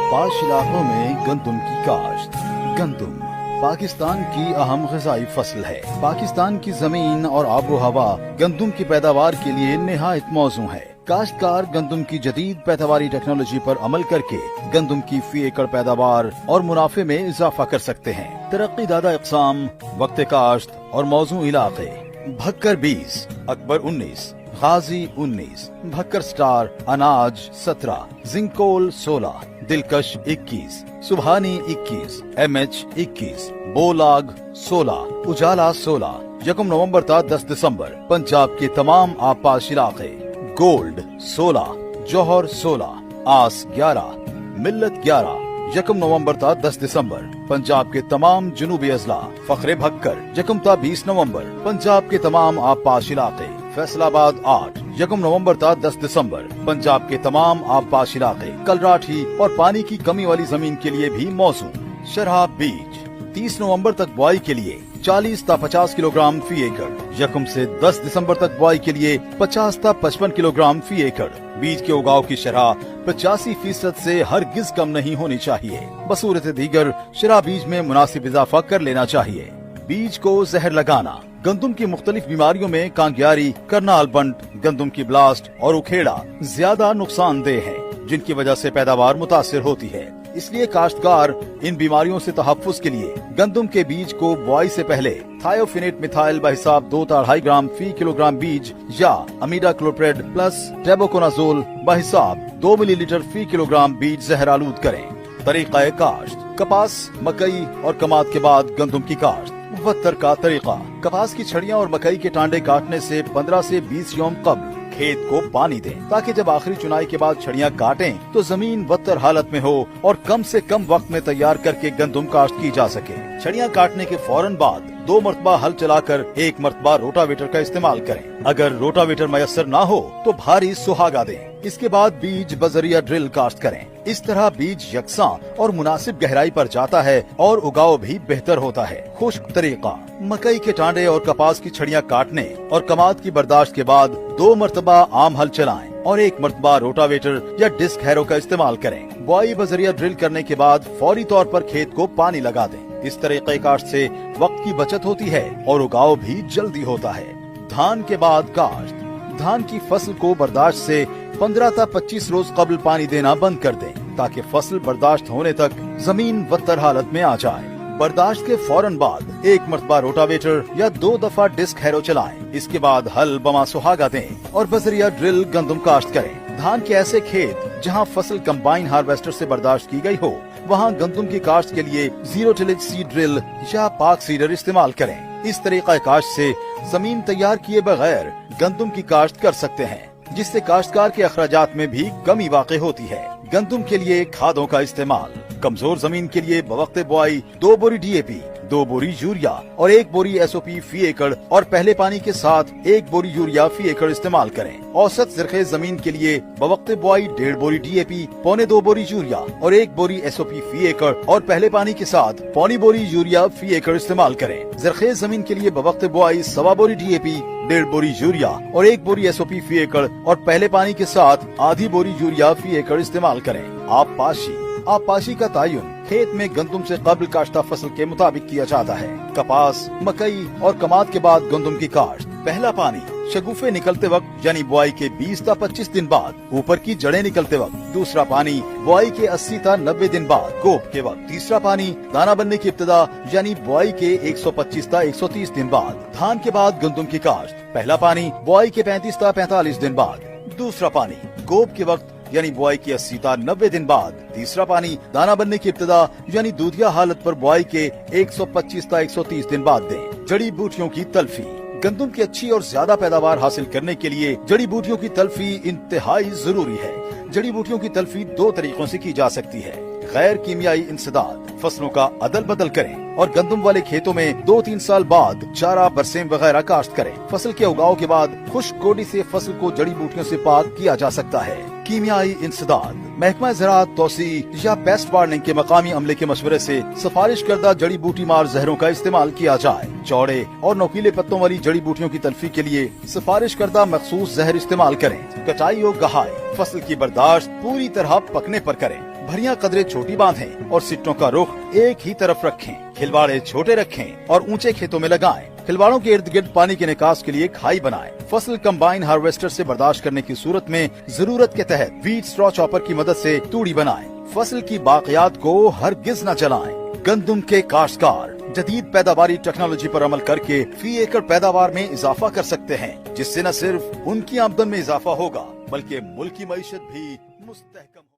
पाश इलाकों में गंदम की काश्त। गंदम पाकिस्तान की अहम ग़िज़ाई फसल है। पाकिस्तान की जमीन और आबो हवा गंदम की पैदावार के लिए निहायत मौजूद है। काश्तकार गंदम की जदीद पैदावारी टेक्नोलॉजी पर अमल करके गंदम की फी एकड़ पैदावार और मुनाफे में इजाफा कर सकते हैं। तरक्की दादा इक़साम, वक्त काश्त और मौजू इलाके। भक्कर 20, अकबर 19, गाजी 19, भक्कर स्टार अनाज 17, जिंकोल 16, दिलकश 21, सुबहानी 21, MH 21, बोलाग 16, उजाला 16। 1 नवंबर था 10 दिसंबर पंजाब के तमाम आपाश इलाके। गोल्ड 16, जौहर 16, आस 11, मिल्लत 11। 1 नवंबर था 10 दिसंबर पंजाब के तमाम जुनूबी अजला। फखरे भक्कर 1 था 20 नवंबर पंजाब के तमाम आपाश इलाके। फैसलाबाद 8, 1 नवंबर था 10 दिसंबर पंजाब के तमाम आपाश इलाके। कलराठी और पानी की कमी वाली जमीन के लिए भी मौजूद। शराब बीज 30 नवंबर तक बुआई के लिए 40 था 50 किलोग्राम फी एकड़। 1 से 10 दिसंबर तक बुआई के लिए 50 था 55 किलोग्राम फी एकड़। बीज के उगाव की शरह 85% से हरगिज कम नहीं होनी चाहिए। बसूरत दीगर शरह बीज में मुनासिब इजाफा कर लेना चाहिए। बीज को जहर लगाना गंदम की मुख्तलिफ बीमारियों में कांगियारी, करनाल बंट, गंदम की ब्लास्ट और उखेड़ा ज्यादा नुकसानदेह है, जिनकी वजह से पैदावार मुतासिर होती है। इसलिए काश्तकार इन बीमारियों से तहफ़्फ़ुज़ के लिए गंदम के बीज को बुआई से पहले थायोफिनेट मिथाइल बहिसाब 2 था 2.5 ग्राम फी किलोग्राम बीज या अमीडाक्लोप्रेड प्लस टेबोकोनाजोल बहिसाब 2 मिलीलीटर फी किलोग्राम बीज जहर आलूद करें। तरीक़ा काश्त कपास, मकई और कमाद के बाद गंदम की काश्त। वत्तर का तरीका कपास की छड़ियाँ और मकई के टांडे काटने से 15 से 20 यौम कब्ल खेत को पानी दें, ताकि जब आखिरी चुनाई के बाद छड़ियाँ काटें तो जमीन वत्तर हालत में हो और कम से कम वक्त में तैयार करके गंदम काश्त की जा सके। छड़ियाँ काटने के फौरन बाद 2 मरतबा हल चलाकर 1 मरतबा रोटावेटर का इस्तेमाल करें। अगर रोटावेटर मयसर ना हो तो भारी सुहागा दें। इसके बाद बीज बजरिया ड्रिल काश्त करें। इस तरह बीज यकसां और मुनासिब गहराई पर जाता है और उगाव भी बेहतर होता है। खुश्क तरीका मकई के टांडे और कपास की छड़ियाँ काटने और कमाद की बर्दाश्त के बाद 2 मरतबा आम हल चलाएं और 1 मरतबा रोटावेटर या डिस्क हैरो का इस्तेमाल करें। बुआई बजरिया ड्रिल करने के बाद फौरी तौर पर खेत को पानी लगा दें। इस तरीके काश्त से वक्त की बचत होती है और उगाव भी जल्दी होता है। धान के बाद काश्त धान की फसल को बर्दाश्त से 15 था 25 रोज कबल पानी देना बंद कर दें, ताकि फसल बर्दाश्त होने तक जमीन वत्तर हालत में आ जाए। बर्दाश्त के फौरन बाद 1 मरतबा रोटावेटर या 2 दफा डिस्क हैरो चलाएं। इसके बाद हल बमा सुहागा दें और बजरिया ड्रिल गंदम काश्त करें। धान के ऐसे खेत जहां फसल कंबाइन हार्वेस्टर से बर्दाश्त की गई हो, वहां गंदम की काश्त के लिए 0 टिलेज सीड ड्रिल या पाक सीडर इस्तेमाल करें। इस तरीका काश्त से जमीन तैयार किए बगैर गंदम की काश्त कर सकते हैं, जिससे काश्तकार के अखराजात में भी कमी वाक़ई होती है। गंदम के लिए खादों का इस्तेमाल कमजोर जमीन के लिए बवक्ते बुआई 2 बोरी DAP, 2 बोरी यूरिया और 1 बोरी SOP फी एकड़ और पहले पानी के साथ 1 बोरी यूरिया फी एकड़ इस्तेमाल करें। औसत ज़रख़ेज़ जमीन के लिए बवक्ते बुआई 1.5 बोरी DAP, पौने 2 बोरी यूरिया और 1 बोरी SOP फी एकड़ और पहले पानी के साथ पौनी बोरी यूरिया फी एकड़ इस्तेमाल करें। ज़रख़ेज़ जमीन के लिए बवक्ते बुआई 1.25 बोरी DAP, 1.5 बोरी यूरिया और 1 बोरी SOP फी एकड़ और पहले पानी के साथ आधी बोरी यूरिया फी एकड़ इस्तेमाल करें। आपाशी का तायुन खेत में गंदम से कबल काश्ता फसल के मुताबिक किया जाता है। कपास, मकई और कमाद के बाद गंदम की काश्त। पहला पानी शगुफे निकलते वक्त यानी बुआई के 20 था 25 दिन बाद, ऊपर की जड़ें निकलते वक्त। दूसरा पानी बुआई के 80 था 90 दिन बाद, गोप के वक्त। तीसरा पानी दाना बनने की इब्तिदा यानी बुआई के 125 था 130 दिन बाद। धान के बाद गंदम की काश्त। पहला पानी बुआई के 35 था 45 दिन बाद। दूसरा पानी गोप के वक्त यानी बुआई की 80 था 90 दिन बाद। तीसरा पानी दाना बनने की इब्तिदा यानी दूधिया हालत पर बुआई के 125 था 130 दिन बाद दें। जड़ी बूटियों की तल्फी गंदम की अच्छी और ज्यादा पैदावार हासिल करने के लिए जड़ी बूटियों की तल्फी इंतहाई जरूरी है। जड़ी बूटियों की तल्फी 2 तरीकों से की जा सकती है। गैर कीमियाई इंसदाद फसलों का अदल बदल करें और गंदम वाले खेतों में 2-3 साल बाद चारा, बरसेम वगैरह काश्त करें। फसल के उगाव के बाद खुश्क गोडी से फसल को जड़ी बूटियों से पाक किया जा सकता है। कीमियाई इंसदाद महकमा ज़राअत तौसी या पेस्ट वार्निंग के मकामी अमले के मशवरे से सिफारिश करदा जड़ी बूटी मार जहरों का इस्तेमाल किया जाए। चौड़े और नोकीले पत्तों वाली जड़ी बूटियों की तल्फी के लिए सिफारिश करदा मखसूस जहर इस्तेमाल करें। कटाई और गहाई फसल की बर्दाश्त पूरी तरह पकने पर करें। भरियां कदरें छोटी बांधें और सिट्टों का रुख एक ही तरफ रखें। खिलवाड़े छोटे रखें और ऊंचे खेतों में लगाएं। खिलवाड़ों के इर्द गिर्द पानी के निकास के लिए खाई बनाएं। फसल कंबाइन हार्वेस्टर से बर्दाश्त करने की सूरत में जरूरत के तहत वीट स्ट्रॉ चॉपर की मदद से तूड़ी बनाएं। फसल की बाकियात को हरगिज न जलाएं। गंदुम के काश्तकार जदीद पैदावारी टेक्नोलॉजी पर अमल करके फी एकड़ पैदावार में इजाफा कर सकते हैं, जिससे न सिर्फ उनकी आमदन में इजाफा होगा बल्कि मुल्क की मईशत भी मुस्तहकम